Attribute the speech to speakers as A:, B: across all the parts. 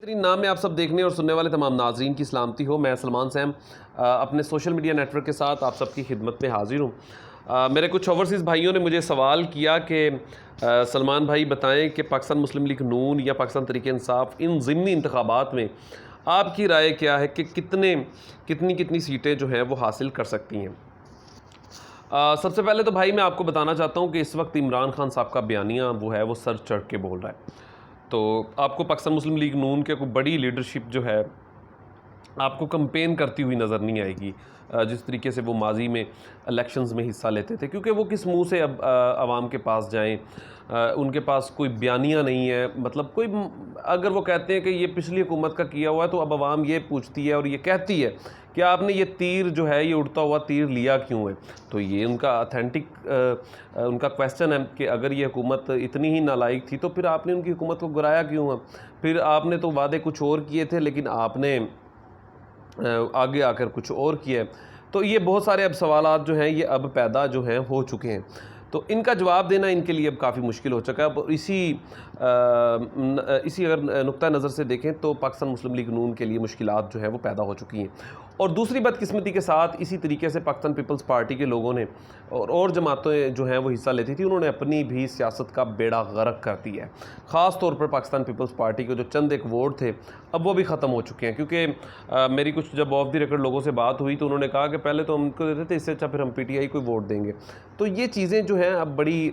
A: بہترین نام میں آپ سب دیکھنے اور سننے والے تمام ناظرین کی سلامتی ہو۔ میں سلمان سیم اپنے سوشل میڈیا نیٹ ورک کے ساتھ آپ سب کی خدمت میں حاضر ہوں۔ میرے کچھ اوورسیز بھائیوں نے مجھے سوال کیا کہ سلمان بھائی بتائیں کہ پاکستان مسلم لیگ نون یا پاکستان تحریک انصاف ان ضمنی انتخابات میں آپ کی رائے کیا ہے کہ کتنی سیٹیں جو ہیں وہ حاصل کر سکتی ہیں۔ سب سے پہلے تو بھائی میں آپ کو بتانا چاہتا ہوں کہ اس وقت عمران خان صاحب کا بیانیہ وہ ہے وہ سر چڑھ کے بول رہا ہے، تو آپ کو پاکستان مسلم لیگ نون کے کوئی بڑی لیڈرشپ جو ہے آپ کو کمپین کرتی ہوئی نظر نہیں آئے گی جس طریقے سے وہ ماضی میں الیکشنز میں حصہ لیتے تھے، کیونکہ وہ کس منہ سے اب عوام کے پاس جائیں، ان کے پاس کوئی بیانیہ نہیں ہے، مطلب کوئی اگر وہ کہتے ہیں کہ یہ پچھلی حکومت کا کیا ہوا ہے تو اب عوام یہ پوچھتی ہے اور یہ کہتی ہے کہ آپ نے یہ تیر جو ہے یہ اڑتا ہوا تیر لیا کیوں ہے، تو یہ ان کا اتھینٹک ان کا کویسچن ہے کہ اگر یہ حکومت اتنی ہی نالائق تھی تو پھر آپ نے ان کی حکومت کو گرایا کیوں ہے، پھر آپ نے تو وعدے کچھ اور کیے تھے لیکن آپ نے آگے آ کر کچھ اور کیا ہے۔ تو یہ بہت سارے اب سوالات جو ہیں یہ اب پیدا جو ہیں ہو چکے ہیں، تو ان کا جواب دینا ان کے لیے اب کافی مشکل ہو چکا ہے۔ اب اسی اگر نقطہ نظر سے دیکھیں تو پاکستان مسلم لیگ نون کے لیے مشکلات جو ہیں وہ پیدا ہو چکی ہیں، اور دوسری بدقسمتی کے ساتھ اسی طریقے سے پاکستان پیپلز پارٹی کے لوگوں نے اور جماعتیں جو ہیں وہ حصہ لیتی تھی، انہوں نے اپنی بھی سیاست کا بیڑا غرق کر دیا ہے۔ خاص طور پر پاکستان پیپلز پارٹی کے جو چند ایک ووٹ تھے اب وہ بھی ختم ہو چکے ہیں، کیونکہ میری کچھ جب آف دی ریکارڈ لوگوں سے بات ہوئی تو انہوں نے کہا کہ پہلے تو ہم کو دیتے تھے، اس سے اچھا پھر ہم پی ٹی آئی کو ووٹ دیں گے۔ تو یہ چیزیں جو ہیں اب بڑی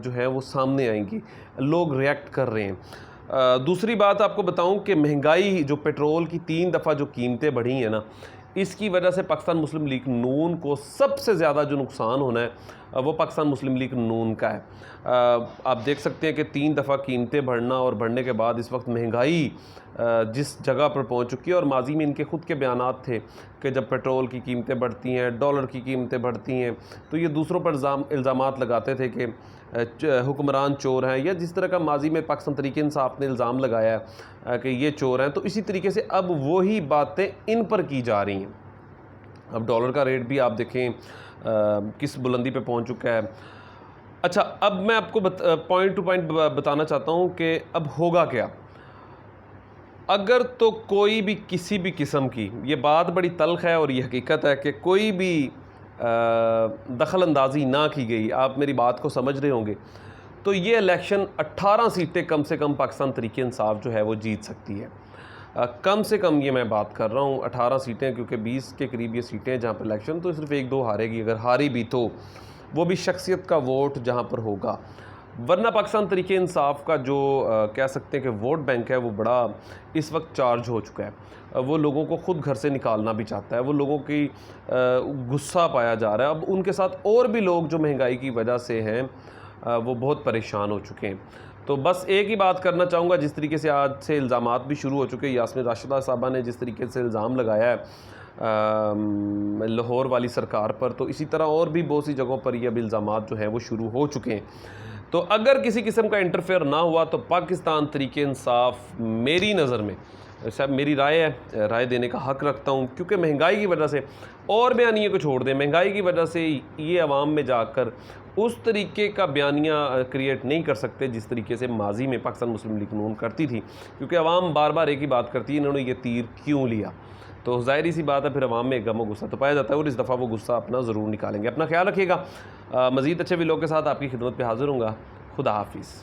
A: جو ہیں وہ سامنے آئیں گی، لوگ ریئیکٹ کر رہے ہیں۔ دوسری بات آپ کو بتاؤں کہ مہنگائی جو پیٹرول کی 3 دفعہ جو قیمتیں بڑھی ہیں نا، اس کی وجہ سے پاکستان مسلم لیگ نون کو سب سے زیادہ جو نقصان ہونا ہے وہ پاکستان مسلم لیگ نون کا ہے۔ آپ دیکھ سکتے ہیں کہ 3 دفعہ قیمتیں بڑھنا اور بڑھنے کے بعد اس وقت مہنگائی جس جگہ پر پہنچ چکی ہے، اور ماضی میں ان کے خود کے بیانات تھے کہ جب پیٹرول کی قیمتیں بڑھتی ہیں، ڈالر کی قیمتیں بڑھتی ہیں تو یہ دوسروں پر الزامات لگاتے تھے کہ حکمران چور ہیں، یا جس طرح کا ماضی میں پاکستان تحریک انصاف نے الزام لگایا ہے کہ یہ چور ہیں، تو اسی طریقے سے اب وہی باتیں ان پر کی جا رہی ہیں۔ اب ڈالر کا ریٹ بھی آپ دیکھیں کس بلندی پہ پہنچ چکا ہے۔ اچھا، اب میں آپ کو پوائنٹ ٹو پوائنٹ بتانا چاہتا ہوں کہ اب ہوگا کیا اگر تو کوئی بھی کسی بھی قسم کی، یہ بات بڑی تلخ ہے اور یہ حقیقت ہے کہ کوئی بھی دخل اندازی نہ کی گئی، آپ میری بات کو سمجھ رہے ہوں گے، تو یہ الیکشن 18 سیٹیں کم سے کم پاکستان تحریک انصاف جو ہے وہ جیت سکتی ہے۔ کم سے کم یہ میں بات کر رہا ہوں 18 سیٹیں، کیونکہ 20 کے قریب یہ سیٹیں ہیں جہاں پر الیکشن تو صرف 1-2 ہارے گی، اگر ہاری بھی تو وہ بھی شخصیت کا ووٹ جہاں پر ہوگا، ورنہ پاکستان تحریک انصاف کا جو کہہ سکتے ہیں کہ ووٹ بینک ہے وہ بڑا اس وقت چارج ہو چکا ہے، وہ لوگوں کو خود گھر سے نکالنا بھی چاہتا ہے، وہ لوگوں کی غصہ پایا جا رہا ہے۔ اب ان کے ساتھ اور بھی لوگ جو مہنگائی کی وجہ سے ہیں وہ بہت پریشان ہو چکے ہیں۔ تو بس ایک ہی بات کرنا چاہوں گا، جس طریقے سے آج سے الزامات بھی شروع ہو چکے ہیں، یاسمین راشدہ صاحبہ نے جس طریقے سے الزام لگایا ہے لاہور والی سرکار پر، تو اسی طرح اور بھی بہت سی جگہوں پر یہ اب الزامات جو ہیں وہ شروع ہو چکے ہیں۔ تو اگر کسی قسم کا انٹرفیئر نہ ہوا تو پاکستان تحریک انصاف میری نظر میں، صاحب میری رائے ہے، رائے دینے کا حق رکھتا ہوں، کیونکہ مہنگائی کی وجہ سے، اور بیانیے کو چھوڑ دیں، مہنگائی کی وجہ سے یہ عوام میں جا کر اس طریقے کا بیانیہ کریٹ نہیں کر سکتے جس طریقے سے ماضی میں پاکستان مسلم لیگ نون کرتی تھی، کیونکہ عوام بار بار ایک ہی بات کرتی ہے، انہوں نے یہ تیر کیوں لیا، تو ظاہری سی بات ہے پھر عوام میں غم و غصہ تو پایا جاتا ہے، اور اس دفعہ وہ غصہ اپنا ضرور نکالیں گے۔ اپنا خیال رکھیے گا، مزید اچھے ویلوگ کے ساتھ آپ کی خدمت پہ حاضر ہوں گا۔ خدا حافظ۔